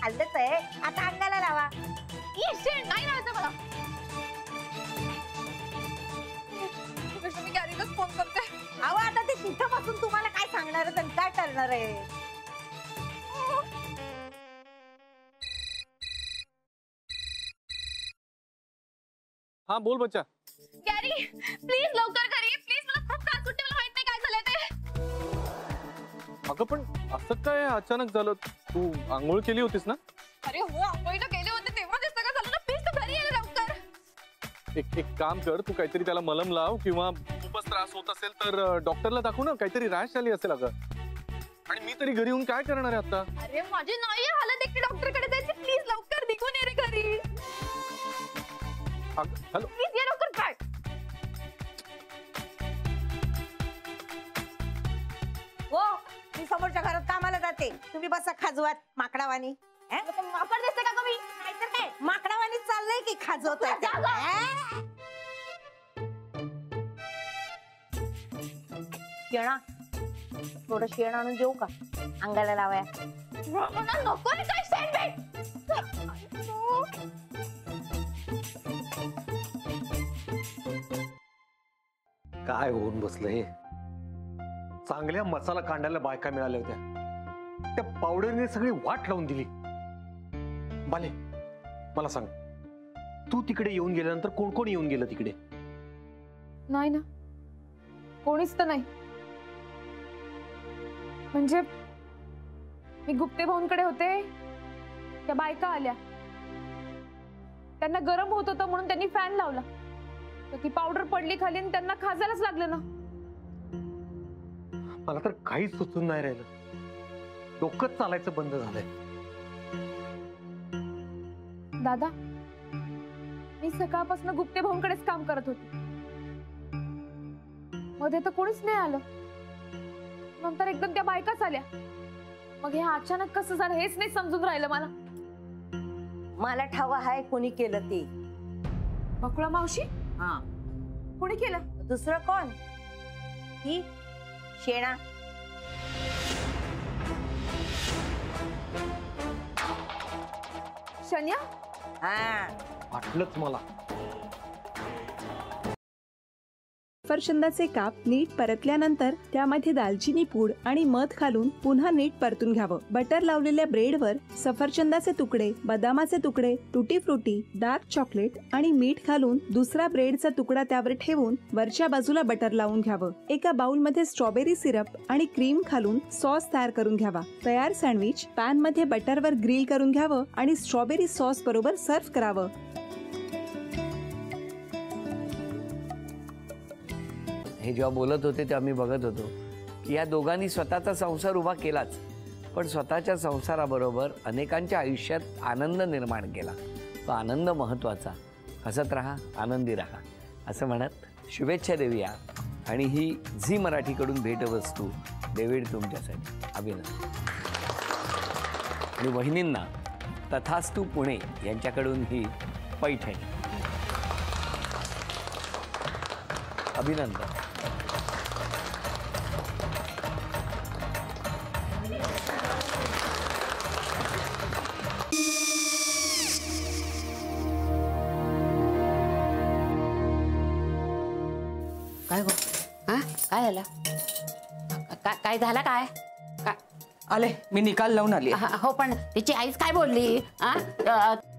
खाल्लंच आहे, आता अंगाला लावा. नाही लावायचं मला. मी गॅरीलाच फोन करते. अहो आता ते तिथं बसून तुम्हाला काय सांगणार आहे, काय करणार आहे? हाँ बोल बच्चा. गॅरी प्लीज लवकर कर ये, प्लीज. मला खूप त्रास होते, मला माहित नाही काय झालं ते. अगं पण असं काय अचानक झालं? तू आंघोळ केली होतीस ना? अरे हो, आंघोळीला गेले होते तेव्हा ते सगळं झालं ना. प्लीज तू घरी ये लवकर. एक काम कर, तू काहीतरी त्याला मलम लाव किंवा खूपच त्रास होत असेल तर डॉक्टरला दाखवू ना. काहीतरी रॅश आली असेल अगं. आणि मी तरी घरी येऊन काय करणार आहे आता? अरे माझी नाही हालत एकटी डॉक्टरकडे जायची. प्लीज लवकर निघून ये रे घरी. हॅलो प्लीज ये लवकर. काय हो, मी समोरच्या घरात कामाला जाते, तुम्ही बसा खाजवात माकडावानी. वापर दिसते का कमी? नाहीतर काय माकडावानी चाललंय की खाजवतोय? शेणा, थोडं शेण आणून देऊ का अंगाला लावाया? नको रे काय सँडविच. काय होऊन बसलंय? चांगल्या मसाला कांडायला बायका मिळाल्या होत्या, त्या पावडरने सगळी वाट लावून दिली. बाले मला सांग, तू तिकडे येऊन गेल्यानंतर कोण कोण येऊन गेलं तिकडे? नाही ना, कोणीच तर नाही. म्हणजे मी गुप्ते भाऊंकडे होते, त्या बायका आल्या, त्यांना गरम होत होतं म्हणून त्यांनी फॅन लावला, तर ती पावडर पडली खाली आणि त्यांना खाजायलाच लागलं ना. मला तर काहीच सुचून नाही राहिलं, डोकंच चालायचं बंद झालंय. दादा, मी सकाळपासून गुप्ते भाऊंकडेच काम करत होते, मध्ये तर कोणीच नाही आलं. नंतर एकदम त्या बायकाच आल्या. मग हे अचानक कसं झालं हेच नाही समजून राहिलं मला. मला ठाव आहे कोणी केलं ते. बकुळा मावशी? हा. कोणी केलं? दुसरं कोण? ही शेणा. शन्या? हा, वाटलंच मला. सफरचंदाचे काप नीट परतल्यानंतर त्यामध्ये दालचिनी पूड आणि मध घालून पुन्हा नीट परतून घ्यावं. बटर लावलेल्या ब्रेडवर सफरचंदाचे तुकडे, बदामाचे तुकडे, टुटी फ्रुटी, डार्क चॉकलेट आणि मीठ घालून दुसरा ब्रेडचा तुकडा त्यावर ठेवून वरच्या बाजूला बटर लावून घ्यावं. एका बाउलमध्ये स्ट्रॉबेरी सिरप आणि क्रीम घालून सॉस तयार करून घ्यावा. तयार सँडविच पॅन मध्ये बटरवर ग्रिल करून घ्यावं आणि स्ट्रॉबेरी सॉस बरोबर सर्व्ह करावं. हे जेव्हा बोलत होते तेव्हा मी बघत होतो की या दोघांनी स्वतःचा संसार उभा केलाच, पण स्वतःच्या संसाराबरोबर अनेकांच्या आयुष्यात आनंद निर्माण केला. तो आनंद महत्त्वाचा. हसत राहा, आनंदी राहा असं म्हणत शुभेच्छा देऊया. आणि ही झी मराठीकडून भेटवस्तू डेव्हिड तुमच्यासाठी. अभिनंदन. आणि वहिनींना तथास्तू पुणे यांच्याकडून ही पैठणी. अभिनंदन. काय गो? हा काय झालं? काय झालं? काय आले मी निकाल लावून आली. हो पण तिची आईच काय बोलली?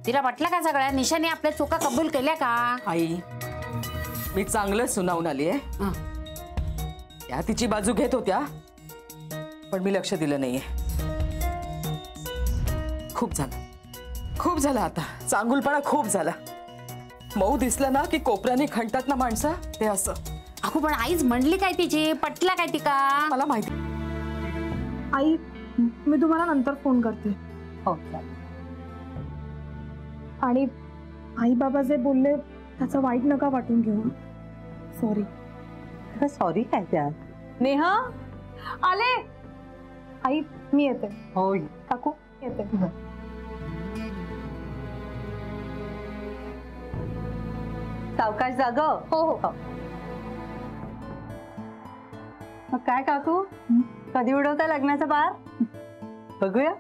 तिला वाटलं का सगळ्या निशाने आपल्या चुका कबूल केल्या का? आई मी चांगलं सुनावून आली आहे. त्या तिची बाजू घेत होत्या पण मी लक्ष दिलं नाहीये. खूप झालं आता. चांगुलपणा खूप झाला. मऊ दिसलं ना की कोपऱ्याने खणतात ना माणसं, ते असं. अगो पण आईच म्हणली काय तिची? पटला काय तिका? मला माहिती. आई मी तुम्हाला नंतर फोन करते. हो. आणि आई बाबा जे बोलले त्याचं वाईट नका वाटून घेऊ. सॉरी. सॉरी काय त्या? नेहा आले. आई मी येते. होय काकू येते. सावकाश जाग. हो हो. मग काय काकू, कधी उडवता लग्नाचा बार? बघूया.